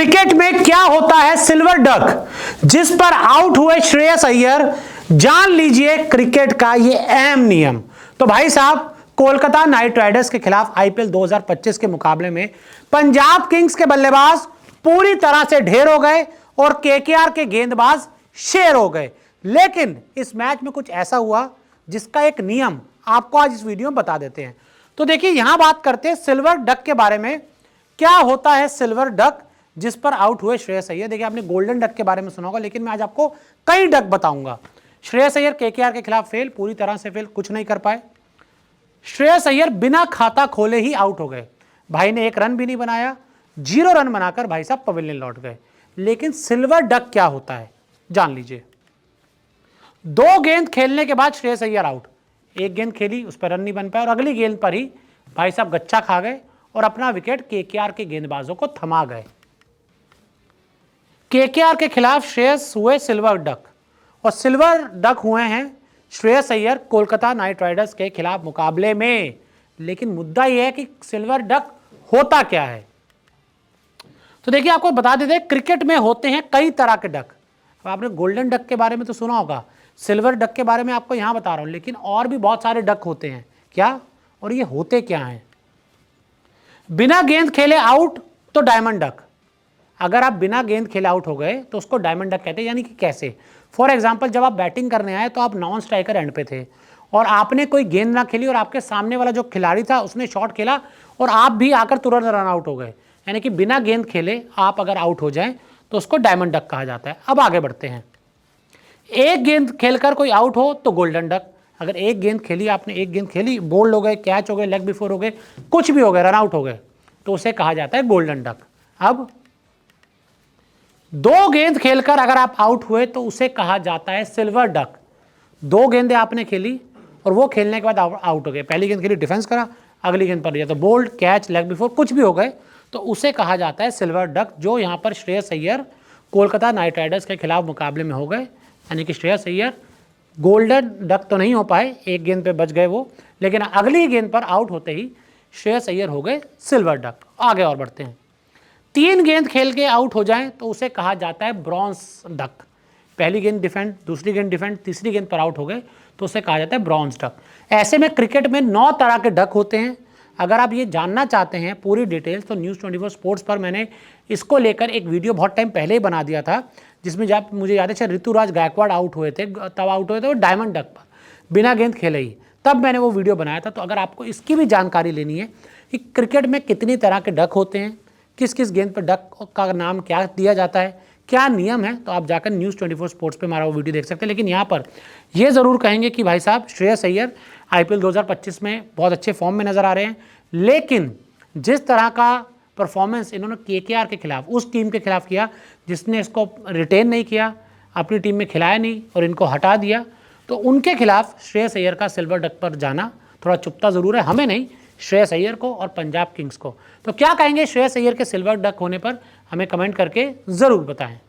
Cricket में क्या होता है सिल्वर डक, जिस पर आउट हुए श्रेयस अय्यर। जान लीजिए क्रिकेट का ये अहम नियम। तो भाई साहब, कोलकाता नाइट राइडर्स के खिलाफ आईपीएल 2025 के मुकाबले में पंजाब किंग्स के बल्लेबाज पूरी तरह से ढेर हो गए और केकेआर के गेंदबाज शेर हो गए। लेकिन इस मैच में कुछ ऐसा हुआ जिसका एक नियम आपको आज इस वीडियो में बता देते हैं। तो देखिए, यहां बात करते हैं सिल्वर डक के बारे में। क्या होता है सिल्वर डक जिस पर आउट हुए श्रेयस अय्यर। देखिए, आपने गोल्डन डक के बारे में सुना होगा, लेकिन मैं आज आपको कई डक बताऊंगा। श्रेयस अय्यर केकेआर के खिलाफ फेल, पूरी तरह से फेल, कुछ नहीं कर पाए। श्रेयस अय्यर बिना खाता खोले ही आउट हो गए। भाई ने एक रन भी नहीं बनाया, 0 रन बनाकर भाई साहब पवेलियन लौट गए। लेकिन सिल्वर डक क्या होता है जान लीजिए। 2 गेंद खेलने के बाद श्रेयस अय्यर आउट। एक गेंद खेली, उस पर रन नहीं बन पाया और अगली गेंद पर ही भाई साहब गच्चा खा गए और अपना विकेट केकेआर के गेंदबाजों को थमा गए। केकेआर के खिलाफ श्रेयस हुए सिल्वर डक और सिल्वर डक हुए हैं श्रेयस अय्यर कोलकाता नाइट राइडर्स के खिलाफ मुकाबले में। लेकिन मुद्दा यह है कि सिल्वर डक होता क्या है। तो देखिए, आपको बता देते हैं, क्रिकेट में होते हैं कई तरह के डक। अब आपने गोल्डन डक के बारे में तो सुना होगा, सिल्वर डक के बारे में आपको यहां बता रहा हूं। लेकिन और भी बहुत सारे डक होते हैं। क्या, और ये होते क्या हैं। बिना गेंद खेले आउट तो डायमंड डक। अगर आप बिना गेंद खेले आउट हो गए तो उसको डायमंड डक कहते हैं। यानी कि कैसे, फॉर एग्जांपल, जब आप बैटिंग करने आए तो आप नॉन स्ट्राइकर एंड पे थे और आपने कोई गेंद ना खेली और आपके सामने वाला जो खिलाड़ी था उसने शॉट खेला और आप भी आकर तुरंत रन आउट हो गए। यानी कि बिना गेंद खेले आप अगर आउट हो जाएं तो उसको डायमंड डक कहा जाता है। अब आगे बढ़ते हैं। एक गेंद खेलकर कोई आउट हो तो गोल्डन डक। अगर एक गेंद खेली, आपने एक गेंद खेली, बोल्ड हो गए, कैच हो गए, लेग बिफोर हो गए, कुछ भी हो गए, रन आउट हो गए, तो उसे कहा जाता है गोल्डन डक। अब 2 गेंद खेलकर अगर आप आउट हुए तो उसे कहा जाता है सिल्वर डक। 2 गेंदें आपने खेली और वो खेलने के बाद आउट हो गए। पहली गेंद खेली, डिफेंस करा, अगली गेंद पर या तो बोल्ड, कैच, लेग बिफोर, कुछ भी हो गए, तो उसे कहा जाता है सिल्वर डक। जो यहां पर श्रेयस अय्यर कोलकाता नाइट राइडर्स के खिलाफ मुकाबले में हो गए। यानी कि श्रेयस अय्यर गोल्डन डक तो नहीं हो पाए, एक गेंद पे बच गए वो, लेकिन अगली गेंद पर आउट होते ही श्रेयस अय्यर हो गए सिल्वर डक। आगे और बढ़ते हैं। 3 गेंद खेल के आउट हो जाएं तो उसे कहा जाता है ब्रॉन्ज डक। पहली गेंद डिफेंड, दूसरी गेंद डिफेंड, तीसरी गेंद पर आउट हो गए तो उसे कहा जाता है ब्रॉन्ज डक। ऐसे में क्रिकेट में 9 तरह के डक होते हैं। अगर आप ये जानना चाहते हैं पूरी डिटेल्स तो न्यूज़ 24 स्पोर्ट्स पर मैंने इसको लेकर एक वीडियो बहुत टाइम पहले ही बना दिया था, जिसमें जब मुझे याद है ऋतुराज गायकवाड़ आउट हुए थे, तब आउट हुए थे वो डायमंड डक पर, बिना गेंद खेले ही, तब मैंने वो वीडियो बनाया था। तो अगर आपको इसकी भी जानकारी लेनी है कि क्रिकेट में कितनी तरह के डक होते हैं, किस किस गेंद पर डक का नाम क्या दिया जाता है, क्या नियम है, तो आप जाकर न्यूज़ 24 स्पोर्ट्स पे हमारा वो वीडियो देख सकते हैं। लेकिन यहाँ पर ये ज़रूर कहेंगे कि भाई साहब श्रेयस अय्यर आईपीएल 2025 में बहुत अच्छे फॉर्म में नज़र आ रहे हैं। लेकिन जिस तरह का परफॉर्मेंस इन्होंने केकेआर के खिलाफ, उस टीम के खिलाफ किया जिसने इसको रिटेन नहीं किया, अपनी टीम में खिलाया नहीं और इनको हटा दिया, तो उनके खिलाफ श्रेयस अय्यर का सिल्वर डक पर जाना थोड़ा चुभता ज़रूर है। हमें नहीं, श्रेयस अय्यर को और पंजाब किंग्स को। तो क्या कहेंगे श्रेयस अय्यर के सिल्वर डक होने पर, हमें कमेंट करके ज़रूर बताएं।